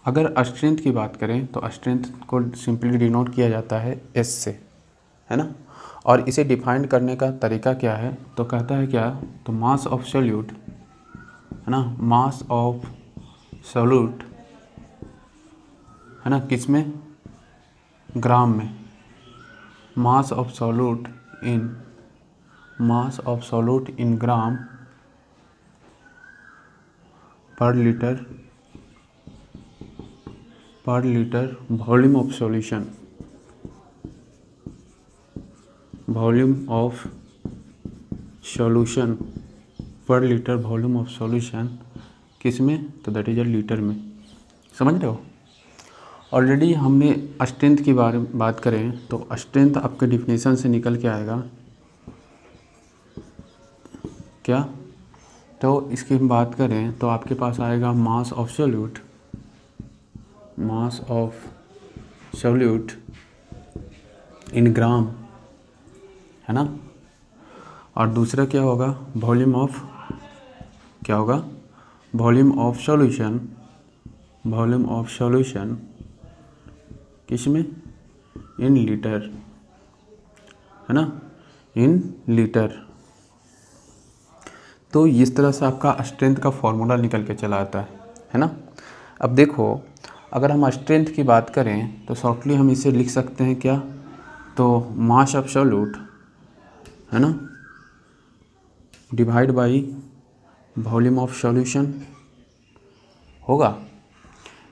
अगर स्ट्रेंथ की बात करें तो स्ट्रेंथ को सिंपली डिनोट किया जाता है एस से, है ना। और इसे डिफाइन करने का तरीका क्या है, तो कहता है क्या, तो मास ऑफ सॉल्यूट, है ना, मास ऑफ सॉल्यूट, है ना, किस में, ग्राम में, मास ऑफ सॉल्यूट इन ग्राम पर लीटर वॉल्यूम ऑफ सॉल्यूशन, पर लीटर वॉल्यूम ऑफ सॉल्यूशन किस में, तो दैट इज अ लीटर में। समझ रहे हो। ऑलरेडी हमने स्ट्रेंथ की बात करें तो स्ट्रेंथ आपके डिफिनेशन से निकल के आएगा क्या, तो इसकी हम बात करें तो आपके पास आएगा मास ऑफ सॉल्यूट इन ग्राम, है ना। और दूसरा क्या होगा, वॉल्यूम ऑफ सॉल्यूशन किस में, इन लीटर, है ना, इन लीटर। तो इस तरह से आपका स्ट्रेंथ का फॉर्मूला निकल के चला आता है ना। अब देखो, अगर हम स्ट्रेंथ की बात करें तो शॉर्टली हम इसे लिख सकते हैं क्या, तो मास ऑफ सॉल्यूट, है ना, divide by volume of solution होगा,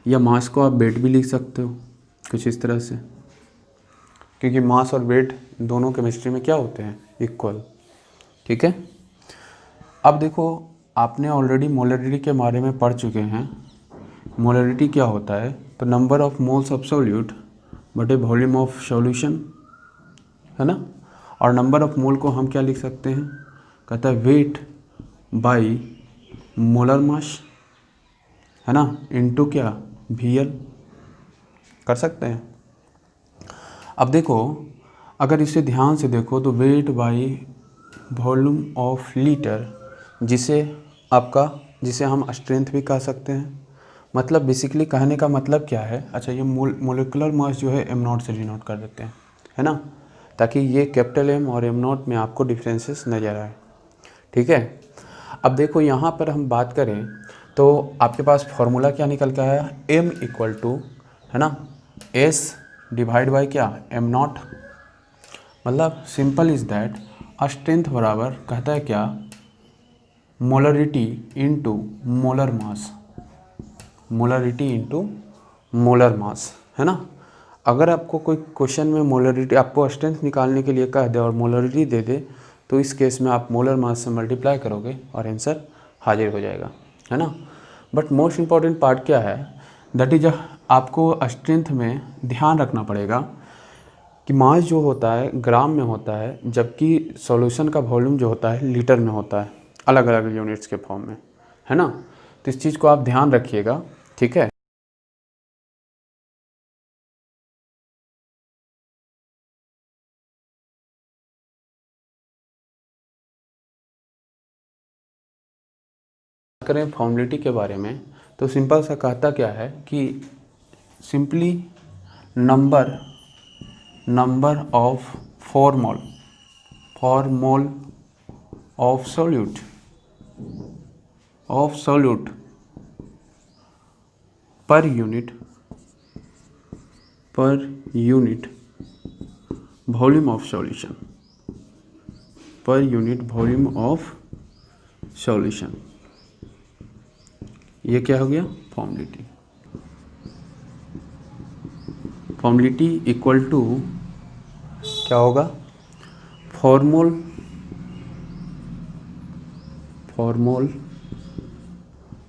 या मास को आप वेट भी लिख सकते हो कुछ इस तरह से, क्योंकि मास और वेट दोनों केमिस्ट्री में क्या होते हैं, इक्वल। ठीक है। अब देखो, आपने ऑलरेडी मोलरिटी के बारे में पढ़ चुके हैं। मोलरिटी क्या होता है, तो number of moles of solute बटे वॉल्यूम ऑफ सॉल्यूशन, है ना। और नंबर ऑफ मोल को हम क्या लिख सकते हैं, कहता है वेट बाई मोलर मास, है ना, इनटू क्या, VL, कर सकते हैं। अब देखो, अगर इसे ध्यान से देखो तो weight by volume of litre, जिसे हम स्ट्रेंथ भी कह सकते हैं। मतलब बेसिकली कहने का मतलब क्या है, अच्छा ये मोलिकुलर मास जो है m0 से डिनोट कर देते हैं, है ना, ताकि ये कैपिटल M और m0 में आपको डिफरेंसेस नज़र आए। ठीक है। अब देखो यहाँ पर हम बात करें तो आपके पास फॉर्मूला क्या निकल के आया, M इक्वल टू, है ना, S डिवाइड बाई क्या, m0। मतलब सिंपल इज़ दैट स्ट्रेंथ बराबर कहता है क्या, मोलरिटी इंटू मोलर मास, है ना। अगर आपको कोई क्वेश्चन में मोलरिटी, आपको स्ट्रेंथ निकालने के लिए कह दे और मोलरिटी दे दे, तो इस केस में आप मोलर मास से मल्टीप्लाई करोगे और आंसर हाजिर हो जाएगा, है ना। बट मोस्ट इम्पॉर्टेंट पार्ट क्या है, दैट इज आपको स्ट्रेंथ में ध्यान रखना पड़ेगा कि मास जो होता है ग्राम में होता है, जबकि सॉल्यूशन का वॉल्यूम जो होता है लीटर में होता है, अलग अलग यूनिट्स के फॉर्म में, है ना। तो इस चीज़ को आप ध्यान रखिएगा। ठीक है। करें फॉर्मेलिटी के बारे में, तो सिंपल सा कहता क्या है कि simply number of 4 mole of solute per unit volume of solution, ये क्या हो गया, फॉर्मेलिटी इक्वल टू क्या होगा, फॉर्मूल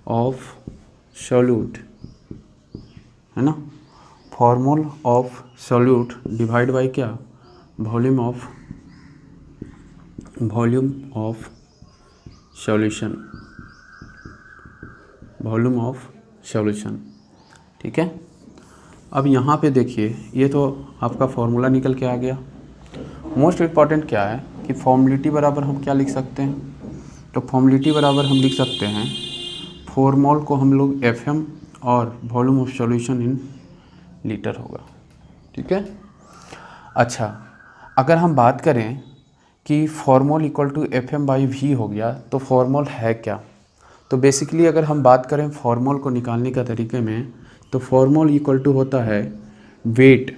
ऑफ सॉल्यूट, है ना, फॉर्मूल ऑफ सॉल्यूट डिवाइड बाई क्या, वॉल्यूम ऑफ सॉल्यूशन। ठीक है। अब यहाँ पे देखिए, ये तो आपका फॉर्मूला निकल के आ गया। मोस्ट इम्पॉर्टेंट क्या है कि फॉर्मेलिटी बराबर हम क्या लिख सकते हैं, तो फॉर्मेलिटी बराबर हम लिख सकते हैं 4 मोल को हम लोग FM और volume of solution in litre होगा। ठीक है। अच्छा, अगर हम बात करें कि फॉर्मोल इक्वल टू FM/V हो गया, तो फॉर्मोल है क्या? तो बेसिकली अगर हम बात करें फॉर्मोल को निकालने का तरीके में, तो फॉर्मोल इक्वल टू होता है वेट,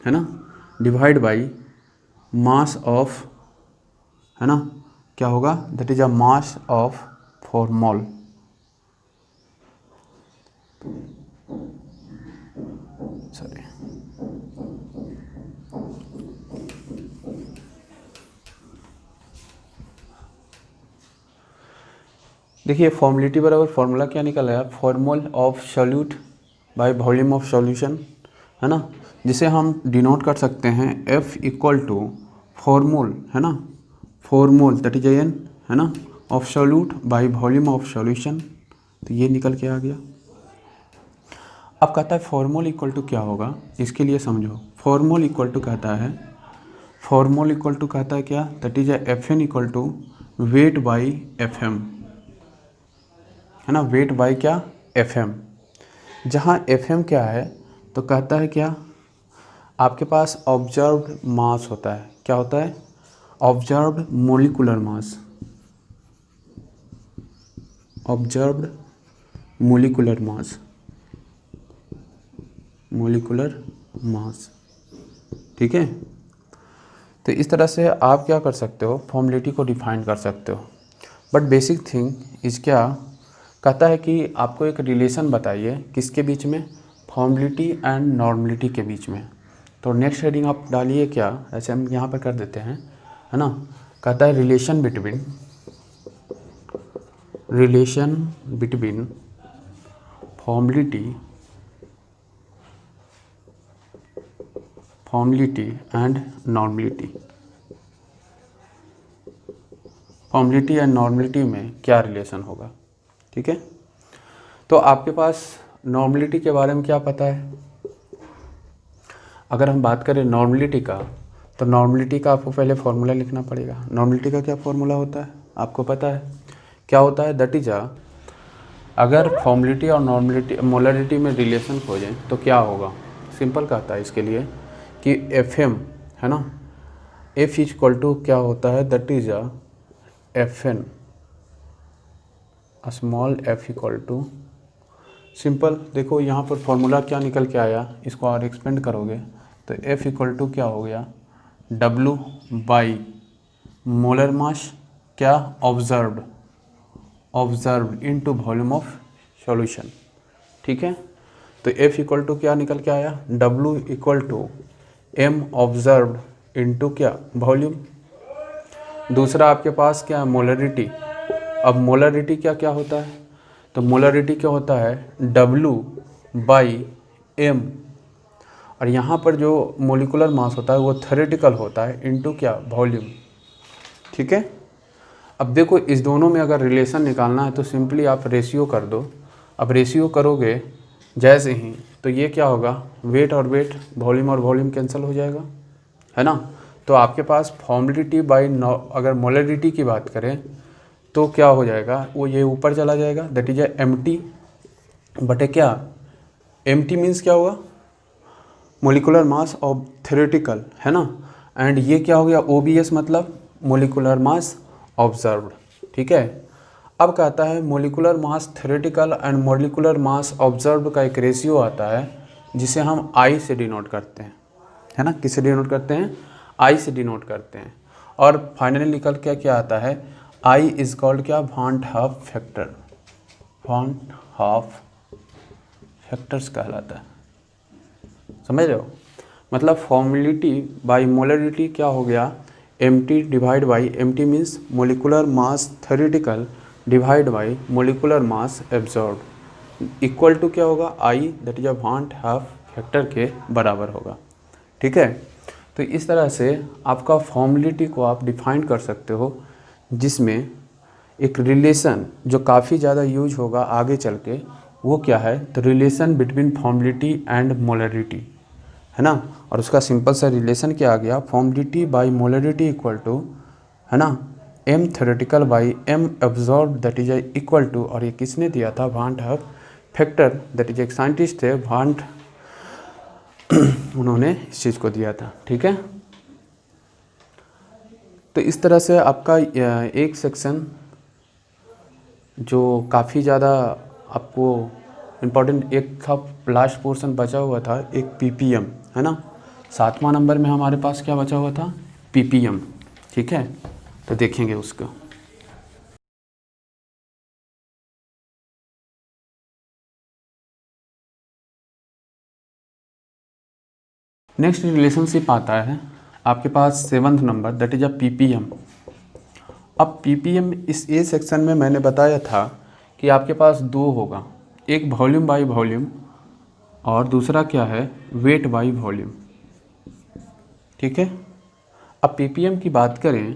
है ना, डिवाइड बाई मास ऑफ, है ना, क्या होगा, that is a mass of formal. Sorry, देखिए फॉर्मुलिटी बराबर फॉर्मूला क्या निकल आया, formal of solute by volume of solution, है ना, जिसे हम डिनोट कर सकते हैं F इक्वल टू फॉर्मोल, है ना, फॉर्मोल दैट इज एन, है ना, of solute by volume of solution. तो ये निकल के आ गया। अब कहता है फॉर्मोल इक्वल टू क्या होगा, इसके लिए समझो। फॉर्मोल इक्वल टू कहता है, फॉर्मोल इक्वल टू कहता है क्या, that is FN equal to weight by FM, है ना, वेट बाई क्या, FM। जहाँ FM क्या है, तो कहता है क्या, आपके पास ऑब्जर्व्ड मास होता है, क्या होता है, observed molecular mass, observed molecular mass, molecular mass. ठीक है। तो इस तरह से आप क्या कर सकते हो, फॉर्मुलिटी को डिफाइन कर सकते हो। बट बेसिक थिंग इस क्या कहता है कि आपको एक रिलेशन बताइए, किसके बीच में, फॉर्मुलिटी एंड नॉर्मलिटी के बीच में। तो नेक्स्ट हेडिंग आप डालिए क्या, ऐसे हम यहाँ पर कर देते हैं, है ना, कहता है relation between formality and normality. Formality and normality में क्या रिलेशन होगा। ठीक है। तो आपके पास नॉर्मलिटी के बारे में क्या पता है। अगर हम बात करें नॉर्मलिटी का, तो नॉर्मलिटी का आपको पहले फॉर्मूला लिखना पड़ेगा। नॉर्मलिटी का क्या फॉर्मूला होता है, आपको पता है क्या होता है, दैट इज अगर फॉर्मुलिटी और नॉर्मलिटी मोलरिटी में रिलेशन खोजें तो क्या होगा। सिंपल कहता है इसके लिए कि FM, है ना, F इक्वल टू क्या होता है, that is FN, small f equal to, simple देखो यहाँ पर फॉर्मूला क्या निकल के आया, इसको और एक्सपेंड करोगे तो F इक्वल टू क्या हो गया, W बाई मोलर मास, क्या, observed into volume of solution. ठीक है। तो F इक्वल टू क्या निकल के आया, W equal to M observed into क्या, वॉल्यूम। दूसरा आपके पास क्या है, मोलरिटी। अब मोलरिटी क्या क्या होता है, तो मोलरिटी क्या होता है, W बाई M, और यहाँ पर जो मोलिकुलर मास होता है वो थ्योरेटिकल होता है इनटू क्या, वॉल्यूम। ठीक है। अब देखो इस दोनों में अगर रिलेशन निकालना है तो सिंपली आप रेशियो कर दो। अब रेशियो करोगे जैसे ही, तो ये क्या होगा, वेट और वेट, वॉल्यूम और वॉल्यूम कैंसिल हो जाएगा, है ना। तो आपके पास फॉर्मुलिटी बाई अगर मोलरिटी की बात करें तो क्या हो जाएगा, वो ये ऊपर चला जाएगा, दैट इज MT बटे क्या, MT मीन्स क्या हुआ, मोलिकुलर मास ऑफ थ्योरेटिकल, है ना, एंड ये क्या हो गया, OBS मतलब मोलिकुलर मास ऑब्जर्व्ड। ठीक है। अब कहता है molecular mass theoretical and molecular mass observed का एक रेशियो आता है जिसे हम I से डिनोट करते हैं, है ना, किससे डिनोट करते हैं, I से डिनोट करते हैं। और फाइनली निकल के क्या आता है, I इज कॉल्ड क्या, want Hoff factor, want half factors कहलाता है। समझ रहे हो, मतलब फॉर्मुलिटी बाई मोलरिटी क्या हो गया, MT divide by, MT means molecular mass theoretical divide by molecular mass absorbed equal to क्या होगा, I that is van't Hoff factor के बराबर होगा। ठीक है। तो इस तरह से आपका फॉर्मुलिटी को आप डिफाइन कर सकते हो, जिसमें एक रिलेशन जो काफ़ी ज़्यादा यूज होगा आगे चल के, वो क्या है, तो relation between formality and molarity, है ना। और उसका सिंपल सा रिलेशन क्या आ गया, formality by molarity equal to, है ना, M theoretical by M absorb that is equal to, और ये किसने दिया था, van't Hoff factor, that is एक साइंटिस्ट थे वांट, उन्होंने इस चीज़ को दिया था। ठीक है, तो इस तरह से आपका एक सेक्शन जो काफ़ी ज़्यादा आपको इम्पोर्टेंट, एक का लास्ट पोर्शन बचा हुआ था, एक पीपीएम है ना, 7वां नंबर में हमारे पास क्या बचा हुआ था, पीपीएम। ठीक है, तो देखेंगे उसको। नेक्स्ट रिलेशनशिप आता है आपके पास 7th number, that is a ppm. अब पीपीएम इस ए सेक्शन में मैंने बताया था कि आपके पास दो होगा, एक वॉल्यूम बाई वॉल्यूम और दूसरा क्या है, वेट बाई वॉल्यूम। ठीक है, अब पीपीएम की बात करें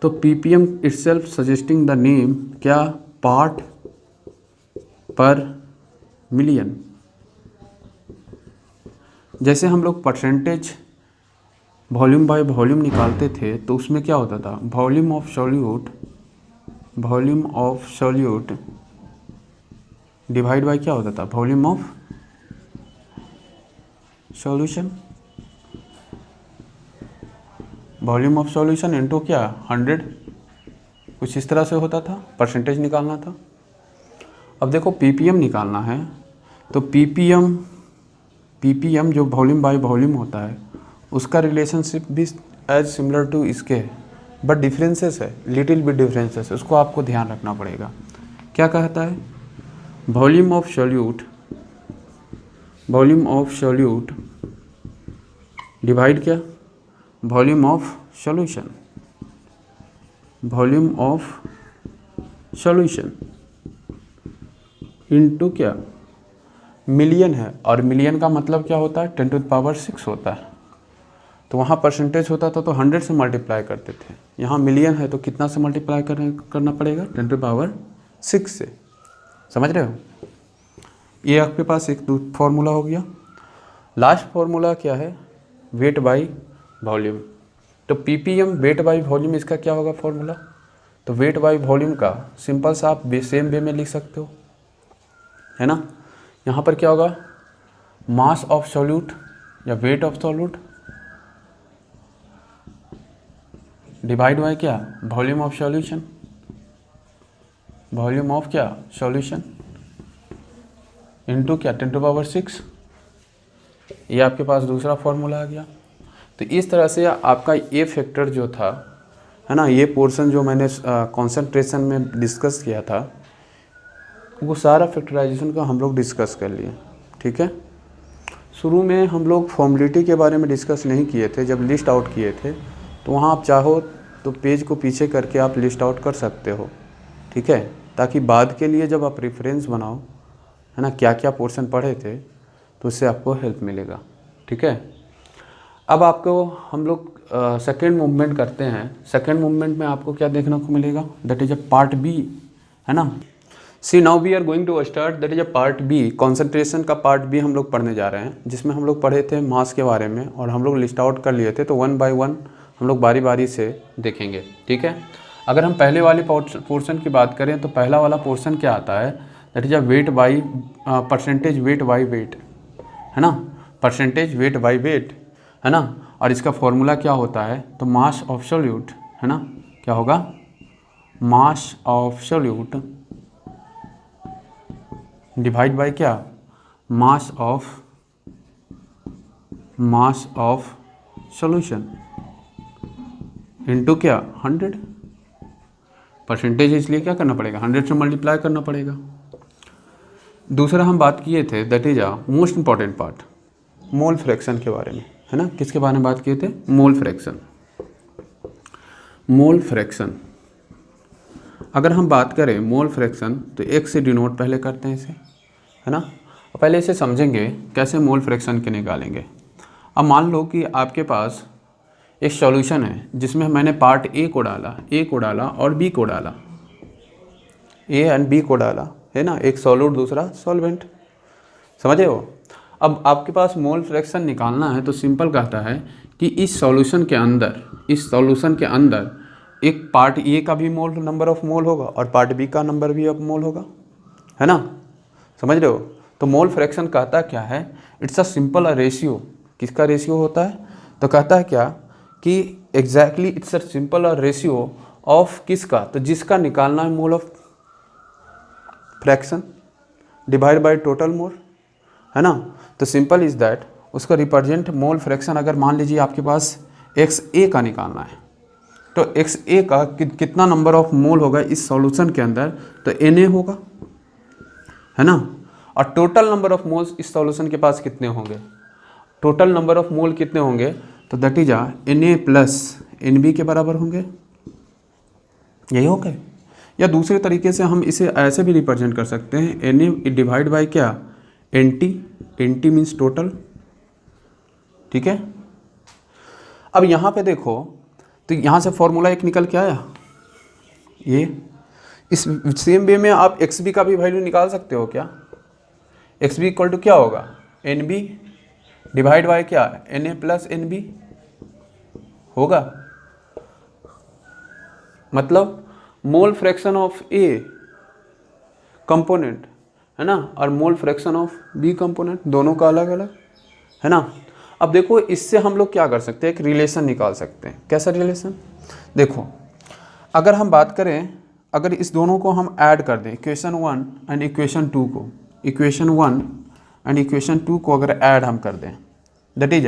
तो ppm itself suggesting the name क्या, पार्ट पर मिलियन। जैसे हम लोग परसेंटेज वॉल्यूम बाय वॉल्यूम निकालते थे तो उसमें क्या होता था, volume of solute divide by क्या होता था, volume of solution, volume of solution into क्या 100, कुछ इस तरह से होता था, परसेंटेज निकालना था। अब देखो पीपीएम निकालना है तो पीपीएम जो वॉल्यूम बाय वॉल्यूम होता है उसका रिलेशनशिप भी एज सिमिलर टू इसके है, बट डिफरेंसेस है, लिटिल बिट डिफरेंसेस, उसको आपको ध्यान रखना पड़ेगा। क्या कहता है, वॉल्यूम ऑफ सॉल्यूट डिवाइड क्या, वॉल्यूम ऑफ सॉल्यूशन इनटू क्या, मिलियन है, और मिलियन का मतलब क्या होता है, 10⁶ होता है। तो वहाँ परसेंटेज होता था तो 100 से मल्टीप्लाई करते थे, यहाँ मिलियन है तो कितना से मल्टीप्लाई करना पड़ेगा, 10⁶ से। समझ रहे हो, ये आपके पास एक फॉर्मूला हो गया। लास्ट फॉर्मूला क्या है, वेट बाई वॉल्यूम। तो पीपीएम वेट बाई वॉल्यूम, इसका क्या होगा फॉर्मूला, तो वेट बाई वॉल्यूम का सिंपल सा आप सेम वे में लिख सकते हो, है ना। यहाँ पर क्या होगा, मास ऑफ सॉल्यूट या weight of solute divide by क्या, वॉल्यूम ऑफ सॉल्यूशन इनटू क्या 10⁶। ये आपके पास दूसरा फॉर्मूला आ गया। तो इस तरह से आपका ये फैक्टर जो था, है ना, ये पोर्शन जो मैंने कंसंट्रेशन में डिस्कस किया था, वो सारा फैक्टराइजेशन का हम लोग डिस्कस कर लिए। ठीक है, शुरू में हम लोग फॉर्मेलिटी के बारे में डिस्कस नहीं किए थे, जब लिस्ट आउट किए थे तो वहाँ आप चाहो तो पेज को पीछे करके आप लिस्ट आउट कर सकते हो। ठीक है, ताकि बाद के लिए जब आप रेफरेंस बनाओ, है ना, क्या क्या पोर्शन पढ़े थे, तो उससे आपको हेल्प मिलेगा। ठीक है, अब आपको हम लोग सेकेंड मूवमेंट करते हैं। सेकेंड मूवमेंट में आपको क्या देखने को मिलेगा, that is a part B, है ना। See now we are going to start, that is a part B, concentration का पार्ट बी हम लोग पढ़ने जा रहे हैं, जिसमें हम लोग पढ़े थे मास के बारे में और हम लोग लिस्ट आउट कर लिए थे। तो 1 बाय 1 हम लोग बारी बारी से देखेंगे। ठीक है, अगर हम पहले वाले पोर्शन की बात करें तो पहला वाला पोर्शन क्या आता है, that is a weight by percentage weight by wait, है ना, परसेंटेज वेट बाई वेट, है ना। और इसका फॉर्मूला क्या होता है, तो मास ऑफ सॉल्यूट, है ना, क्या होगा, mass of solute divide by क्या, मास ऑफ सॉल्यूशन इनटू क्या 100। परसेंटेज इसलिए क्या करना पड़ेगा, 100 से मल्टीप्लाई करना पड़ेगा। दूसरा हम बात किए थे, that is a most important part, mole fraction के बारे में, है ना। किसके बारे में बात किए थे, मोल फ्रैक्शन। अगर हम बात करें मोल फ्रैक्शन तो एक से डिनोट पहले करते हैं इसे, है ना। पहले इसे समझेंगे कैसे मोल फ्रैक्शन के निकालेंगे। अब मान लो कि आपके पास एक सॉल्यूशन है जिसमें मैंने पार्ट ए को डाला और बी को डाला, ए एंड बी को डाला, है ना, एक सॉल्यूट दूसरा सॉल्वेंट, समझे हो। अब आपके पास मोल फ्रैक्शन निकालना है तो सिंपल कहता है कि इस सॉल्यूशन के अंदर एक पार्ट ए का भी मोल नंबर ऑफ मोल होगा और पार्ट बी का नंबर भी ऑफ मोल होगा, है ना। समझ रहे हो? तो मोल फ्रैक्शन कहता क्या है, इट्स अ सिंपल रेशियो। किसका रेशियो होता है? तो कहता है क्या कि exactly it's a simple ratio of किसका, तो जिसका निकालना है mole of fraction divide by total mole, है ना। तो सिंपल इज दैट उसका रिप्रेजेंट मोल फ्रैक्शन, अगर मान लीजिए आपके पास एक्स ए का निकालना है, तो एक्स ए का कितना नंबर ऑफ मोल होगा इस सॉल्यूशन के अंदर, तो एन ए होगा, है ना। और टोटल नंबर ऑफ मोल्स इस सॉल्यूशन के पास कितने होंगे, टोटल नंबर ऑफ मोल कितने होंगे, तो that is N A plus N B के बराबर होंगे। यही हो गए। या दूसरे तरीके से हम इसे ऐसे भी रिप्रेजेंट कर सकते हैं, एन ए डिवाइड बाई क्या, N T, N T means total, ठीक है। अब यहाँ पे देखो, तो यहाँ से फॉर्मूला एक निकल के आया, ये इस सेम वे में आप एक्स बी का भी वैल्यू निकाल सकते हो क्या। एक्स बी इक्वल टू क्या होगा, एन बी डिवाइड बाई क्या, N A plus N B होगा। मतलब mole fraction of A component, है ना, और mole fraction of B component, दोनों का अलग अलग, है ना। अब देखो इससे हम लोग क्या कर सकते हैं, एक रिलेशन निकाल सकते हैं। कैसा रिलेशन, देखो अगर हम बात करें, अगर इस दोनों को हम ऐड कर दें, इक्वेशन 1 एंड इक्वेशन 2 को, इक्वेशन 1 एंड इक्वेशन 2 को अगर ऐड हम कर दें, that is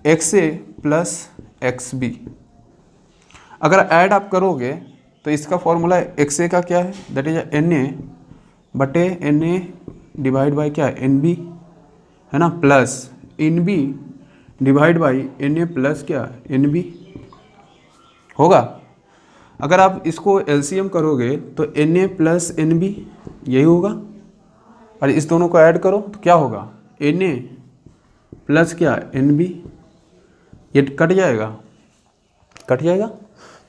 X A plus X B. अगर ऐड आप करोगे तो इसका फॉर्मूला एक्स ए का क्या है, दैट इज एन ए बटे एन ए डिवाइड बाई क्या, एन बी, है ना, plus N B divide by N A plus क्या, एन बी होगा। अगर आप इसको एलसीएम करोगे तो N A plus N B यही होगा, और इस दोनों को ऐड करो तो क्या होगा, एन ए प्लस क्या, एन बी, ये कट जाएगा, कट जाएगा।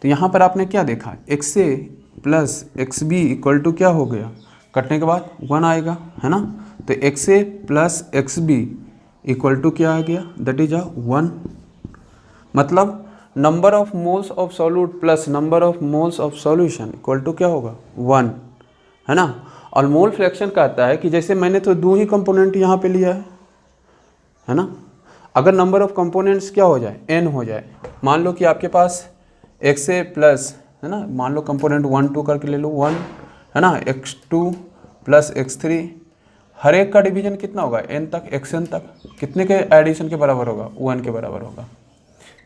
तो यहाँ पर आपने क्या देखा, X A plus X B equal to क्या हो गया, कटने के बाद 1 आएगा, है ना। तो X A plus X B equal to क्या आ गया, दैट इज 1। मतलब number of moles of solute plus number of moles of solution equal to क्या होगा, 1, है ना। और मोल फ्रैक्शन कहता है कि जैसे मैंने तो 2 ही कंपोनेंट यहाँ पे लिया है ना। अगर नंबर ऑफ कंपोनेंट्स क्या हो जाए, n हो जाए, मान लो कि आपके पास एक्स ए प्लस, है ना, मान लो कंपोनेंट 1 2 करके ले लो 1, है ना, x2 प्लस x3, हर एक का डिवीजन कितना होगा, n तक, xn तक, कितने के एडिशन के बराबर होगा, 1 के बराबर होगा।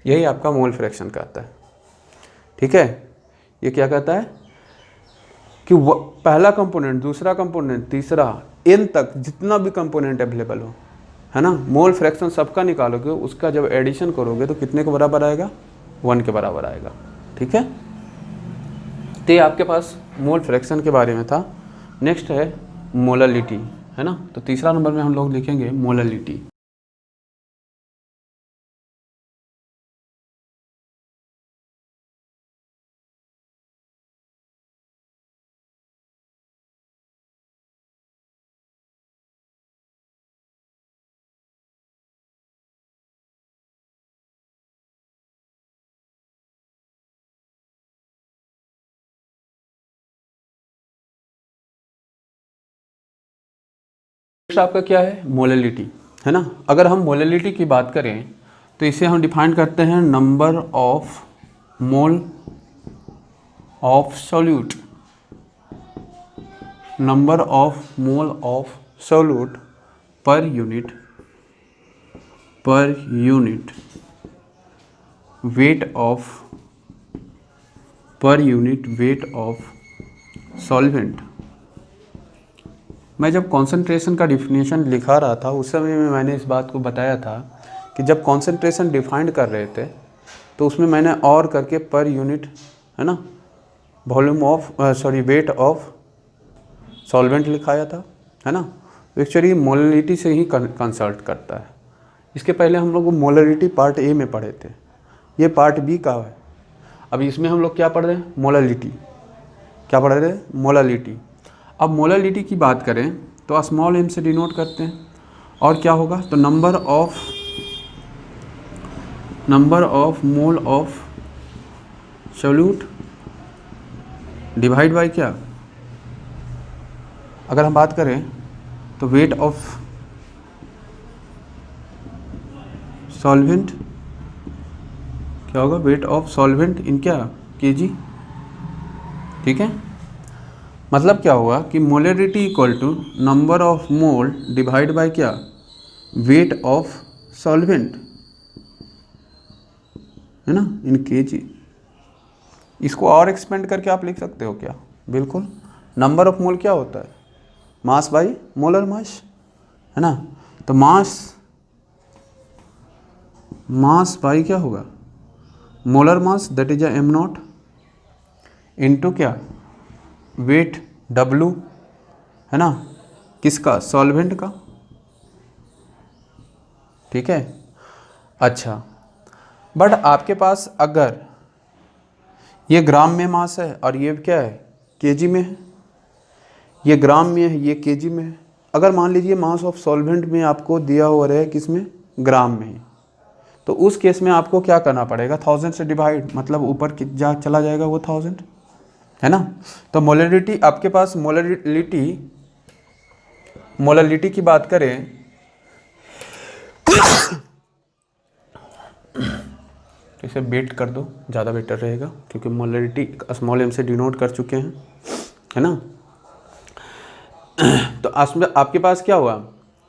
यही आपका मोल फ्रैक्शन कहता है, ठीक है। ये क्या कहता है कि पहला कंपोनेंट, दूसरा कंपोनेंट, तीसरा, n तक जितना भी कंपोनेंट अवेलेबल हो, है ना, मोल फ्रैक्शन सबका निकालोगे, उसका जब एडिशन करोगे तो कितने के बराबर आएगा, 1 के बराबर आएगा, ठीक है। तो ये आपके पास मोल फ्रैक्शन के बारे में था। नेक्स्ट है मोललिटी, है ना। तो तीसरा नंबर में हम लोग लिखेंगे मोललिटी। नेक्स्ट आपका क्या है, मोललिटी, है ना। अगर हम मोललिटी की बात करें तो इसे हम डिफाइन करते हैं number of mole of solute, number of mole of solute per unit weight of per unit weight of solvent. मैं जब कॉन्सेंट्रेशन का डिफिनेशन लिखा रहा था उस समय में मैंने इस बात को बताया था कि जब कॉन्सेंट्रेशन डिफाइंड कर रहे थे तो उसमें मैंने और करके पर यूनिट, है ना, volume of weight of solvent लिखाया था, है ना। एक्चुअली मोललिटी से ही कंसल्ट करता है। इसके पहले हम लोग मोललिटी पार्ट ए में पढ़े थे, ये पार्ट बी का है। अब इसमें हम लोग क्या पढ़ रहे हैं, मोललिटी। क्या पढ़ रहे हैं, मोललिटी। अब मोललिटी की बात करें तो स्मॉल m से डिनोट करते हैं, और क्या होगा, तो number of mole of solute divide by क्या, अगर हम बात करें तो वेट ऑफ सॉल्वेंट क्या होगा, वेट ऑफ सॉल्वेंट इन क्या, केजी। ठीक है, मतलब क्या होगा कि molarity equal to number of mole divide by क्या, वेट ऑफ सॉल्वेंट, है ना, इन केजी। इसको और एक्सपेंड करके आप लिख सकते हो क्या, बिल्कुल। नंबर ऑफ मोल क्या होता है, मास बाई मोलर मास, है ना। तो मास बाई क्या होगा, molar mass, that is am not into क्या, वेट डब्लू, है ना, किसका, सॉल्वेंट का। ठीक है, अच्छा, बट आपके पास अगर ये ग्राम में मास है और ये क्या है, केजी में है, ये ग्राम में है, ये केजी में है। अगर मान लीजिए मास ऑफ सॉल्वेंट में आपको दिया हुआ रहे किस में, ग्राम में ही, तो उस केस में आपको क्या करना पड़ेगा, 1000 से डिवाइड, मतलब ऊपर चला जाएगा वो 1000, है ना। तो मोलरिटी आपके पास, मोलरिटी की बात करें तो इसे बेट कर दो, ज़्यादा बेटर रहेगा, क्योंकि मोलरिटी स्मॉल m से डिनोट कर चुके हैं, है ना। तो आपके पास क्या हुआ,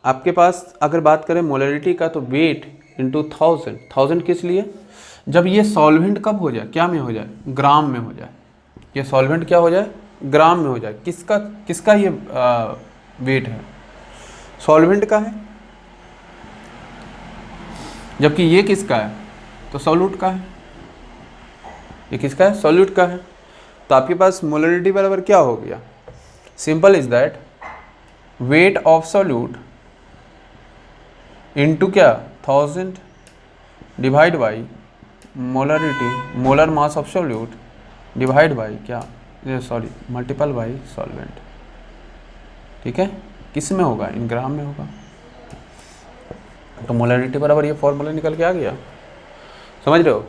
आपके पास अगर बात करें मोलरिटी का, तो वेट इंटू 1000 किस लिए, जब ये सॉल्वेंट कब हो जाए, क्या में हो जाए, ग्राम में हो जाए। ये सॉल्वेंट क्या हो जाए, ग्राम में हो जाए। किसका ये वेट है, सॉल्वेंट का है, जबकि ये किसका है, तो सॉल्यूट का है। ये किसका है, सॉल्यूट का है। तो आपके पास मोलरिटी बराबर क्या हो गया, simple is that weight of solute into क्या, 1000 divide by molarity, molar mass of solute divide by क्या, सॉरी मल्टीपल बाई सॉल्वेंट। ठीक है, किस में होगा, इन ग्राम में होगा। तो मोलरिटी बराबर ये फॉर्मूला निकल के आ गया, समझ रहे हो।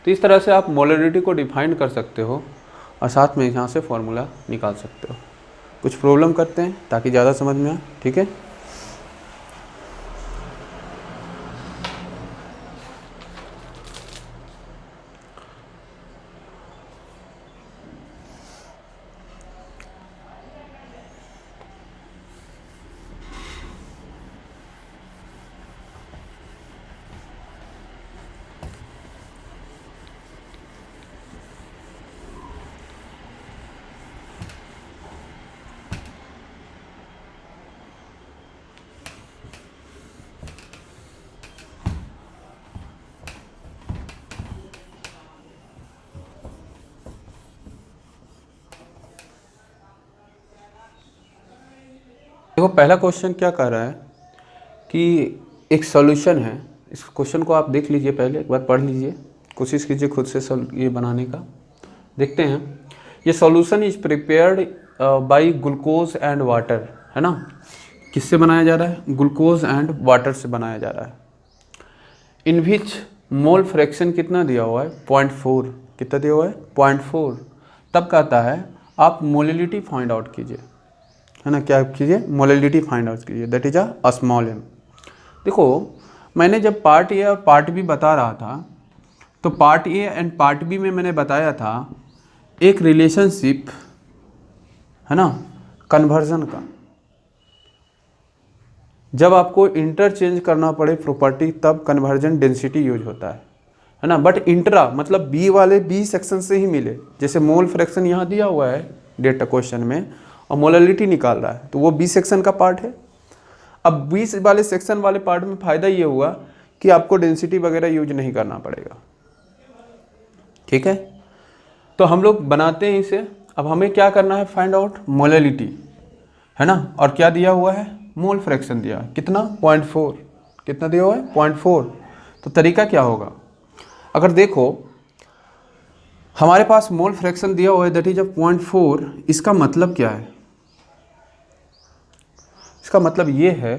तो इस तरह से आप मोलरिटी को डिफाइन कर सकते हो और साथ में यहाँ से फॉर्मूला निकाल सकते हो। कुछ प्रॉब्लम करते हैं ताकि ज़्यादा समझ में आए, ठीक है। देखो पहला क्वेश्चन क्या कह रहा है कि एक सॉल्यूशन है। इस क्वेश्चन को आप देख लीजिए, पहले एक बार पढ़ लीजिए, कोशिश कीजिए खुद से ये बनाने का। देखते हैं, ये solution is prepared by glucose and water, है ना। किससे बनाया जा रहा है, ग्लूकोज एंड वाटर से बनाया जा रहा है। इन विच मोल फ्रैक्शन कितना दिया हुआ है, 0.4। कितना दिया हुआ है, 0.4। तब कहता है आप मोलिलिटी फाइंड आउट कीजिए, है ना। क्या कीजिए, मोलिलिटी फाइंड आउट कीजिए, that is a small m। देखो मैंने जब पार्ट ए और पार्ट बी बता रहा था, तो part A and part B में मैंने बताया था एक रिलेशनशिप, है ना, कन्वर्जन का। जब आपको इंटरचेंज करना पड़े प्रॉपर्टी, तब कन्वर्जन डेंसिटी यूज होता है ना। बट इंट्रा मतलब बी वाले बी सेक्शन से ही मिले, जैसे मोल फ्रैक्शन यहाँ दिया हुआ है डेटा क्वेश्चन में और मोलरिटी निकाल रहा है, तो वो बी सेक्शन का पार्ट है। अब बी वाले सेक्शन वाले पार्ट में फ़ायदा ये हुआ कि आपको डेंसिटी वगैरह यूज नहीं करना पड़ेगा, ठीक है। तो हम लोग बनाते हैं इसे। अब हमें क्या करना है, फाइंड आउट मोलरिटी, है ना। और क्या दिया हुआ है, मोल फ्रैक्शन दिया, कितना, 0.4। कितना दिया हुआ है, 0.4। तो तरीका क्या होगा, अगर देखो हमारे पास मोल फ्रैक्शन दिया हुआ है दैट इज 0.4, इसका मतलब क्या है, इसका मतलब ये है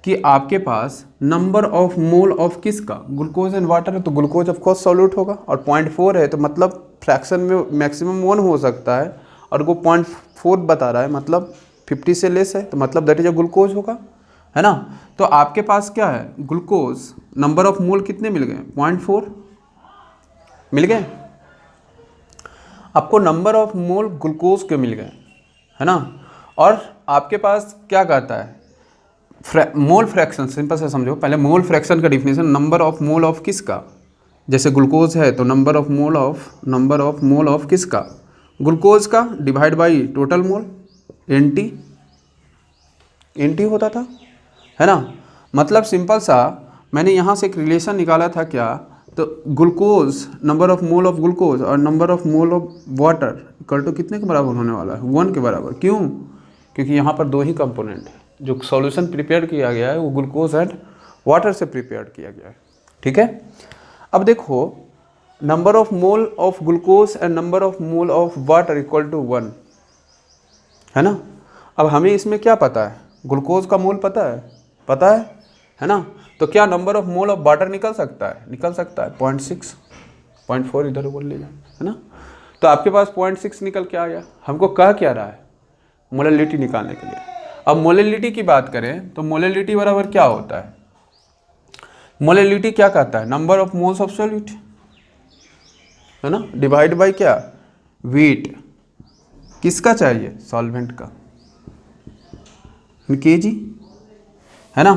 कि आपके पास नंबर ऑफ मोल ऑफ किसका, ग्लूकोज एंड वाटर है, तो ग्लूकोज ऑफ कोर्स सॉल्यूट होगा। और 0.4 है तो मतलब फ्रैक्शन में मैक्सिमम 1 हो सकता है, और वो 0.4 बता रहा है, मतलब 50 से लेस है, तो मतलब दैट इज अ ग्लूकोज होगा, है ना। तो आपके पास क्या है, ग्लूकोज नंबर ऑफ मोल कितने मिल गए, 0.4 मिल गए आपको, नंबर ऑफ मोल ग्लूकोज के मिल गए, है ना। और आपके पास क्या कहता है, मोल फ्रैक्शन, सिंपल से समझो, पहले मोल फ्रैक्शन का definition, number of mole of किसका, जैसे ग्लूकोज है तो नंबर ऑफ मोल ऑफ किसका, ग्लूकोज का, divide by total mole, N T होता था, है ना। मतलब सिंपल सा मैंने यहाँ से एक रिलेशन निकाला था क्या, तो glucose, number of mole of glucose और number of mole of water equal to कितने के बराबर होने वाला है, 1 के बराबर। क्यों, क्योंकि यहाँ पर दो ही कंपोनेंट है, जो सॉल्यूशन प्रिपेयर किया गया है वो ग्लूकोज एंड वाटर से प्रिपेयर किया गया है, ठीक है। अब देखो, number of mole of glucose and number of mole of water equal to 1, है ना। अब हमें इसमें क्या पता है, ग्लूकोज का मोल पता है ना। तो क्या number of mole of water निकल सकता है, 0.6, 0.4 इधर बोल लीजिए, है ना। तो आपके पास 0.6 निकल के आ गया। हमको कह क्या रहा है, मोलैलिटी निकालने के लिए। अब मोलैलिटी की बात करें तो मोलैलिटी बराबर क्या होता है, मोलैलिटी क्या कहता है, number of moles of solute, है ना, डिवाइड बाय क्या, वेट, किसका चाहिए, सॉल्वेंट का, केजी, है ना।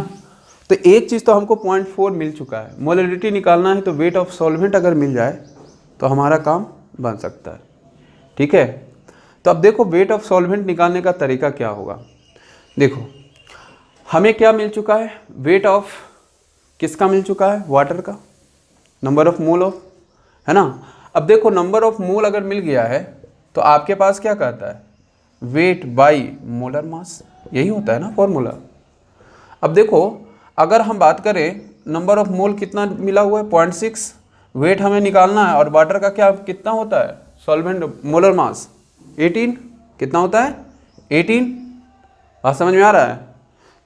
तो एक चीज़ तो हमको 0.4 मिल चुका है, मोलैलिटी निकालना है तो वेट ऑफ सॉल्वेंट अगर मिल जाए तो हमारा काम बन सकता है, ठीक है। तो अब देखो वेट ऑफ सॉल्वेंट निकालने का तरीका क्या होगा। देखो हमें क्या मिल चुका है, वेट ऑफ किसका मिल चुका है, वाटर का, नंबर ऑफ मोल ऑफ, है ना। अब देखो नंबर ऑफ मोल अगर मिल गया है तो आपके पास क्या कहता है, वेट बाई मोलर मास, यही होता है ना फॉर्मूला। अब देखो अगर हम बात करें नंबर ऑफ मोल कितना मिला हुआ है, 0.6, वेट हमें निकालना है और वाटर का क्या कितना होता है, सॉल्वेंट मोलर मास 18, कितना होता है 18, बात समझ में आ रहा है।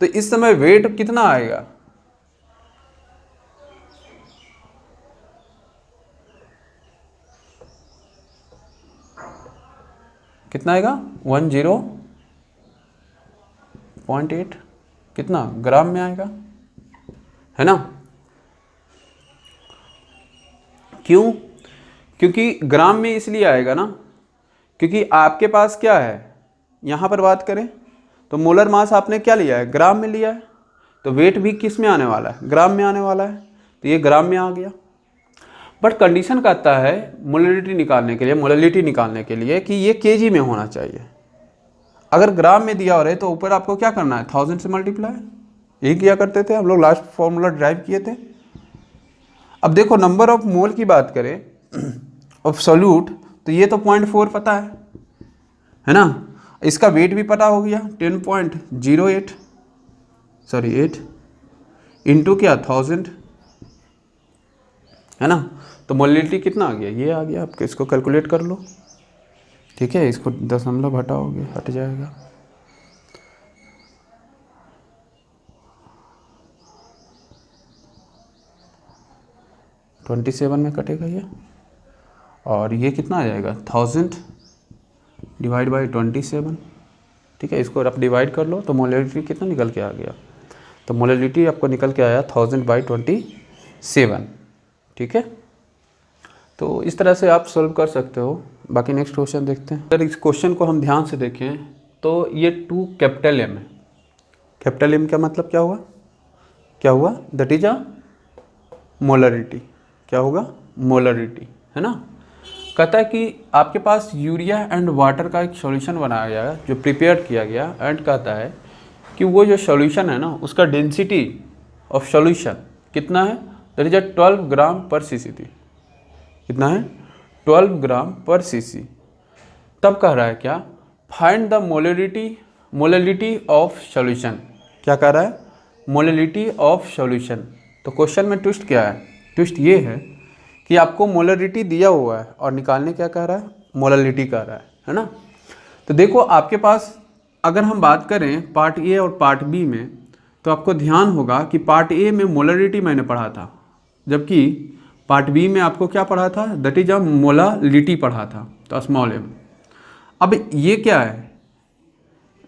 तो इस समय वेट कितना आएगा, कितना आएगा 10.8, कितना ग्राम में आएगा, है ना। क्यों, क्योंकि ग्राम में इसलिए आएगा ना, क्योंकि आपके पास क्या है, यहाँ पर बात करें तो मोलर मास आपने क्या लिया है, ग्राम में लिया है, तो वेट भी किस में आने वाला है, ग्राम में आने वाला है, तो ये ग्राम में आ गया। बट कंडीशन कहता है मोलैलिटी निकालने के लिए कि ये केजी में होना चाहिए। अगर ग्राम में दिया हो रहे तो ऊपर आपको क्या करना है, 1000 से मल्टीप्लाई, यही किया करते थे हम लोग, लास्ट फॉर्मूला ड्राइव किए थे। अब देखो नंबर ऑफ मोल की बात करें ऑफ सॉल्यूट, तो ये तो 0.4 पता है ना। इसका वेट भी पता हो गया 10.08 8 इंटू क्या 1000, है ना। तो मोलैलिटी कितना आ गया, ये आ गया आपके, इसको कैलकुलेट कर लो, ठीक है। इसको दशमलव हटाओगे, हट जाएगा, ट्वेंटी 27 में कटेगा ये, और ये कितना आ जाएगा 1000 डिवाइड बाई 27, ठीक है। इसको आप डिवाइड कर लो तो मोलैलिटी कितना निकल के आ गया, तो मोलैलिटी आपको निकल के आया 1000/27, ठीक है। तो इस तरह से आप सॉल्व कर सकते हो। बाकी नेक्स्ट क्वेश्चन देखते हैं। अगर इस क्वेश्चन को हम ध्यान से देखें तो ये 2 कैपिटल एम है। कैपिटल एम का मतलब क्या हुआ, दैट इज अ मोलरिटी, क्या होगा, मोलरिटी, है ना। कहता है कि आपके पास यूरिया एंड वाटर का एक सॉल्यूशन बनाया गया जो प्रिपेयर किया गया, एंड कहता है कि वो जो सॉल्यूशन है ना उसका डेंसिटी ऑफ सॉल्यूशन कितना है, दैट इज अ 12 ग्राम पर सीसी, कितना है 12 ग्राम पर सीसी। तब कह रहा है क्या, find the molality of solution, क्या कह रहा है, मोलैलिटी ऑफ सॉल्यूशन। तो क्वेश्चन में ट्विस्ट क्या है, ट्विस्ट ये है कि आपको मोलैलिटी दिया हुआ है और निकालने क्या कह रहा है, मोलैलिटी कह रहा है ना। तो देखो आपके पास अगर हम बात करें पार्ट ए और पार्ट बी में, तो आपको ध्यान होगा कि पार्ट ए में मोलैलिटी मैंने पढ़ा था, जबकि पार्ट बी में आपको क्या पढ़ा था, दैट इज अ मोलैलिटी पढ़ा था, तो स्मॉल एम। अब ये क्या है,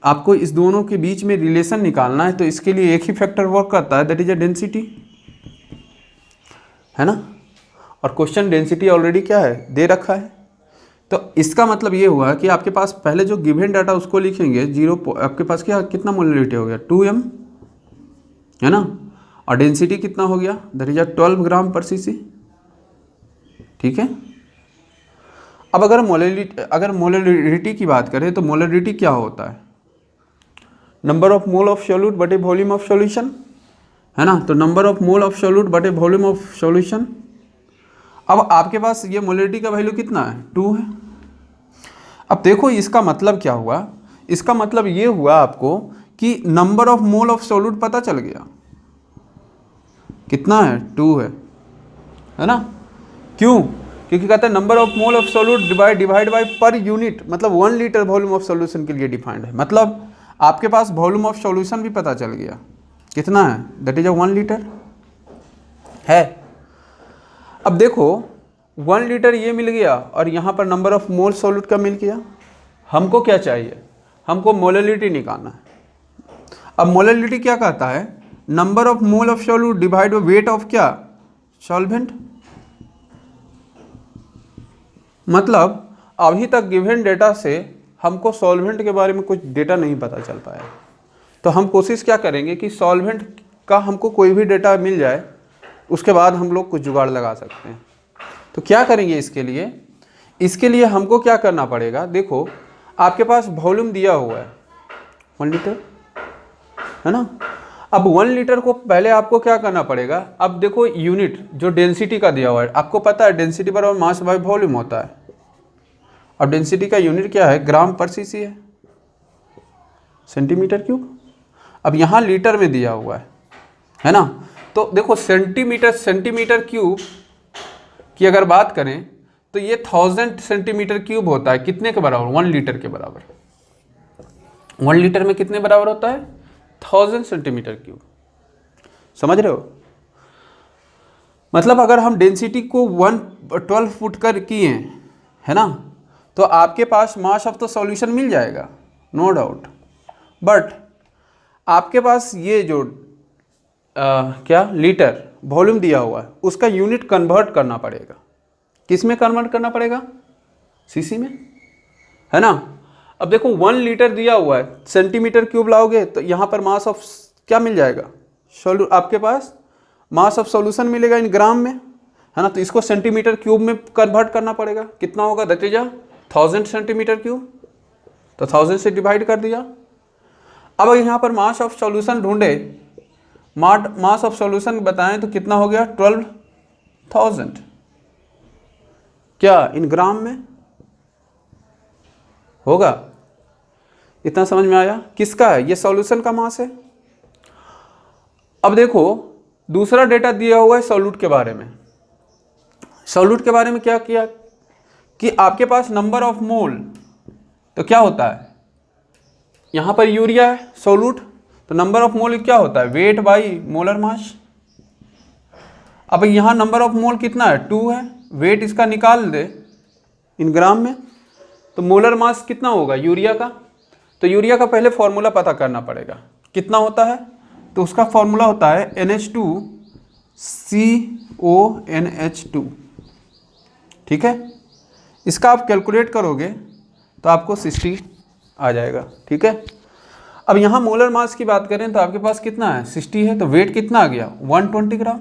आपको इस दोनों के बीच में रिलेशन निकालना है, तो इसके लिए एक ही फैक्टर वर्क करता है, दैट इज अ डेंसिटी, है ना। और क्वेश्चन डेंसिटी ऑलरेडी क्या है, दे रखा है। तो इसका मतलब ये हुआ कि आपके पास पहले जो गिवन डाटा उसको लिखेंगे, आपके पास क्या कितना मोलरिटी हो गया 2m, है ना। और डेंसिटी कितना हो गया, दैट इज 12 ग्राम पर सीसी। ठीक है। अब अगर मोलरिटी की बात करें तो मोलरिटी क्या होता है, number of mole of solute बटे वॉल्यूम ऑफ सॉल्यूशन, है ना। तो number of mole of solute बटे वॉल्यूम ऑफ सॉल्यूशन। अब आपके पास ये मोलरिटी का वैल्यू कितना है, 2 है। अब देखो इसका मतलब क्या हुआ, इसका मतलब ये हुआ आपको कि number of mole of solute पता चल गया, कितना है 2 है ना। क्यों, क्योंकि कहते हैं number of mole of solute divide by per unit, मतलब 1 लीटर वॉल्यूम ऑफ सॉल्यूशन के लिए डिफाइंड है। मतलब आपके पास वॉल्यूम ऑफ सॉल्यूशन भी पता चल गया, कितना है, दैट इज 1 लीटर है। अब देखो 1 लीटर ये मिल गया और यहाँ पर नंबर ऑफ मोल सॉल्यूट का मिल गया। हमको क्या चाहिए, हमको मोलरिटी निकालना है। अब मोलरिटी क्या कहता है, number of mole of solute divide by weight of क्या, सॉल्वेंट। मतलब अभी तक गिवन डेटा से हमको सॉल्वेंट के बारे में कुछ डेटा नहीं पता चल पाया, तो हम कोशिश क्या करेंगे कि सॉल्वेंट का हमको कोई भी डेटा मिल जाए, उसके बाद हम लोग कुछ जुगाड़ लगा सकते हैं। तो क्या करेंगे इसके लिए हमको क्या करना पड़ेगा, देखो आपके पास वॉल्यूम दिया हुआ है 1 लीटर, है ना। अब 1 लीटर को पहले आपको क्या करना पड़ेगा, अब देखो यूनिट जो डेंसिटी का दिया हुआ है, आपको पता है डेंसिटी बराबर मास बाय वॉल्यूम होता है। अब डेंसिटी का यूनिट क्या है, ग्राम पर सीसी है, सेंटीमीटर क्यूब। अब यहाँ लीटर में दिया हुआ है ना। तो देखो सेंटीमीटर क्यूब की अगर बात करें तो ये 1000 सेंटीमीटर क्यूब होता है, कितने के बराबर, 1 लीटर के बराबर। 1 लीटर में कितने बराबर होता है, 1000 सेंटीमीटर क्यूब। समझ रहे हो, मतलब अगर हम डेंसिटी को 112 फुट कर किए, है ना, तो आपके पास मास ऑफ द सॉल्यूशन मिल जाएगा, नो डाउट। बट आपके पास ये जो क्या लीटर वॉल्यूम दिया हुआ है, उसका यूनिट कन्वर्ट करना पड़ेगा, किस में कन्वर्ट करना पड़ेगा, सीसी में, है ना। अब देखो 1 लीटर दिया हुआ है, सेंटीमीटर क्यूब लाओगे तो यहाँ पर मास ऑफ क्या मिल जाएगा, आपके पास मास ऑफ सॉल्यूशन मिलेगा इन ग्राम में, है ना। तो इसको सेंटीमीटर क्यूब में कन्वर्ट करना पड़ेगा, कितना होगा, दैट इज 1000 सेंटीमीटर क्यूब। तो 1000 से डिवाइड कर दिया। अब यहाँ पर मास ऑफ सॉल्यूशन ढूंढे, मास ऑफ सॉल्यूशन बताएं तो कितना हो गया, 12,000, क्या इन ग्राम में होगा। इतना समझ में आया, किसका है, ये सॉल्यूशन का मास है। अब देखो दूसरा डेटा दिया हुआ है सॉल्यूट के बारे में। सॉल्यूट के बारे में क्या किया कि आपके पास नंबर ऑफ मोल, तो क्या होता है, यहां पर यूरिया है सॉल्यूट, तो नंबर ऑफ मोल क्या होता है, वेट बाई मोलर मास। अब यहां नंबर ऑफ मोल कितना है, 2 है, वेट इसका निकाल दे इन ग्राम में, तो मोलर मास कितना होगा यूरिया का। तो यूरिया का पहले फॉर्मूला पता करना पड़ेगा, कितना होता है, तो उसका फॉर्मूला होता है NH2CONH2। ठीक है, इसका आप कैलकुलेट करोगे तो आपको 60 आ जाएगा। ठीक है, अब यहाँ मोलर मास की बात करें तो आपके पास कितना है, 60 है, तो वेट कितना आ गया, 120 ग्राम।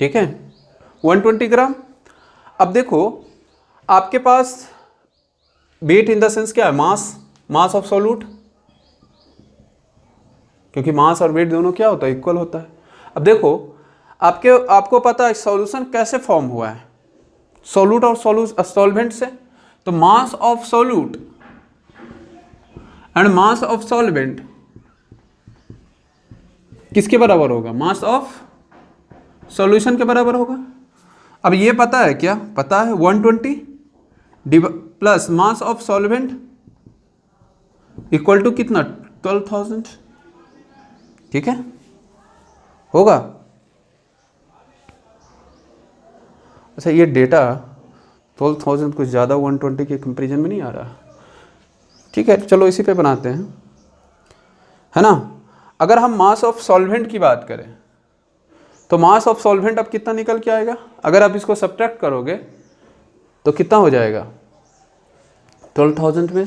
ठीक है, 120 ग्राम। अब देखो आपके पास वेट इन द सेंस क्या है, मास ऑफ सॉल्यूट, क्योंकि मास और वेट दोनों क्या होता है, इक्वल होता है। अब देखो आपको पता है सॉल्यूशन कैसे फॉर्म हुआ है, सॉल्यूट और सॉल्वेंट से। तो mass of solute and mass of solvent किसके बराबर होगा, मास ऑफ सॉल्यूशन के बराबर होगा। अब ये पता है क्या, पता है 120 plus mass of solvent equal to कितना, 12,000। ठीक है, होगा। अच्छा ये डेटा 12,000 कुछ ज़्यादा 120 के कंपेरिजन में नहीं आ रहा, ठीक है, चलो इसी पे बनाते हैं, है ना। अगर हम मास ऑफ सॉल्वेंट की बात करें तो मास ऑफ सॉल्वेंट अब कितना निकल के आएगा, अगर आप इसको सब्ट्रैक्ट करोगे तो कितना हो जाएगा, 12,000 में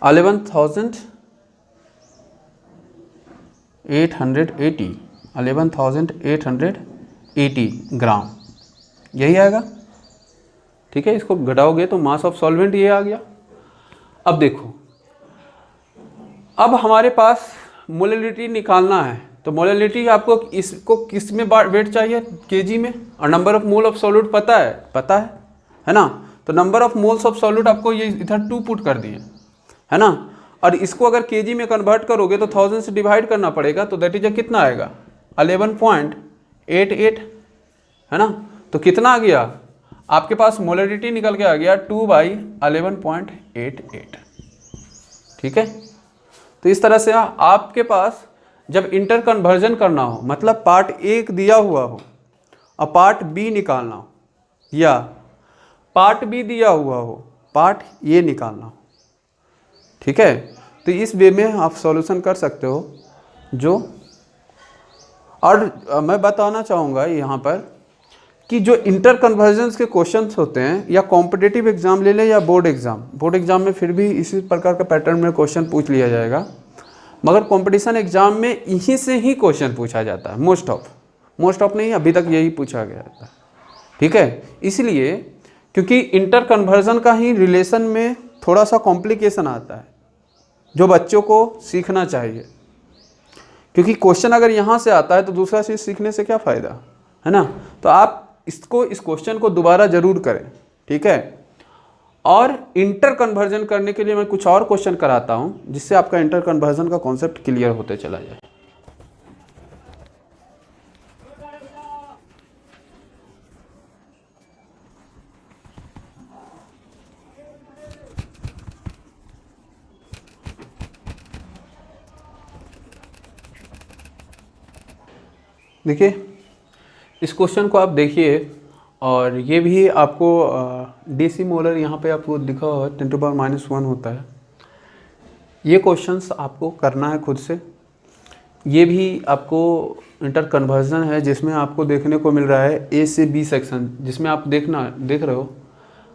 11,880 ग्राम, यही आएगा। ठीक है, इसको घटाओगे तो मास ऑफ सॉल्वेंट ये आ गया। अब देखो, अब हमारे पास मोलैलिटी निकालना है, तो मोलैलिटी आपको इसको किस में वेट चाहिए, केजी में, और number of mole of solute पता है ना। तो number of moles of solute आपको ये इधर 2 पुट कर दिए, है ना। और इसको अगर केजी में कन्वर्ट करोगे तो 1000 से डिवाइड करना पड़ेगा, तो दैट इज कितना आएगा 11.88, है ना। तो कितना आ गया आपके पास, मोलैलिटी निकल के आ गया 2/11.88। ठीक है, तो इस तरह से आपके पास जब इंटर कन्वर्जन करना हो, मतलब पार्ट ए दिया हुआ हो और पार्ट बी निकालना हो, या पार्ट बी दिया हुआ हो पार्ट ए निकालना हो, ठीक है, तो इस वे में आप सॉल्यूशन कर सकते हो। जो और मैं बताना चाहूँगा यहाँ पर कि जो इंटर कन्वर्जन्स के क्वेश्चंस होते हैं, या कॉम्पिटिटिव एग्जाम ले लें या बोर्ड एग्जाम में फिर भी इसी प्रकार का पैटर्न में क्वेश्चन पूछ लिया जाएगा, मगर कंपटीशन एग्जाम में यहीं से ही क्वेश्चन पूछा जाता है, मोस्ट ऑफ नहीं, अभी तक यही पूछा गया था। ठीक है, इसलिए क्योंकि इंटर कन्वर्जन का ही रिलेशन में थोड़ा सा कॉम्प्लिकेशन आता है जो बच्चों को सीखना चाहिए, क्योंकि क्वेश्चन अगर यहाँ से आता है तो दूसरा चीज़ सीखने से क्या फ़ायदा, है ना। तो आप इस क्वेश्चन को दोबारा ज़रूर करें, ठीक है। और इंटर कन्वर्जन करने के लिए मैं कुछ और क्वेश्चन कराता हूँ, जिससे आपका इंटर कन्वर्जन का कॉन्सेप्ट क्लियर होते चला जाए। देखिए, इस क्वेश्चन को आप देखिए, और ये भी आपको DC मोलर यहाँ पे आपको लिखा हुआ है 10⁻⁻1 होता है। ये क्वेश्चंस आपको करना है खुद से। ये भी आपको इंटर कन्वर्जन है, जिसमें आपको देखने को मिल रहा है A से B सेक्शन, जिसमें आप देख रहे हो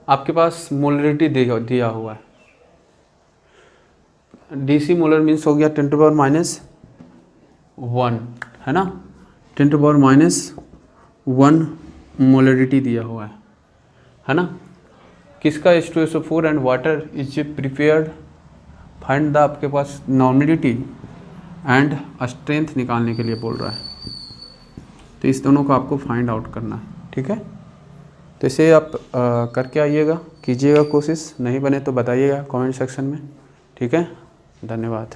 आपके पास मोलरिटी दिया हुआ है। DC मोलर मीन्स हो गया 10⁻⁻1, है ना, 10⁻⁻1 मोलरिटी दिया हुआ है ना। किसका H2SO4 and water is prepared, find the, आपके पास नॉर्मेलिटी एंड स्ट्रेंथ निकालने के लिए बोल रहा है, तो इस दोनों को आपको फाइंड आउट करना है। ठीक है, तो इसे आप करके आइएगा, कीजिएगा कोशिश, नहीं बने तो बताइएगा कमेंट सेक्शन में। ठीक है, धन्यवाद।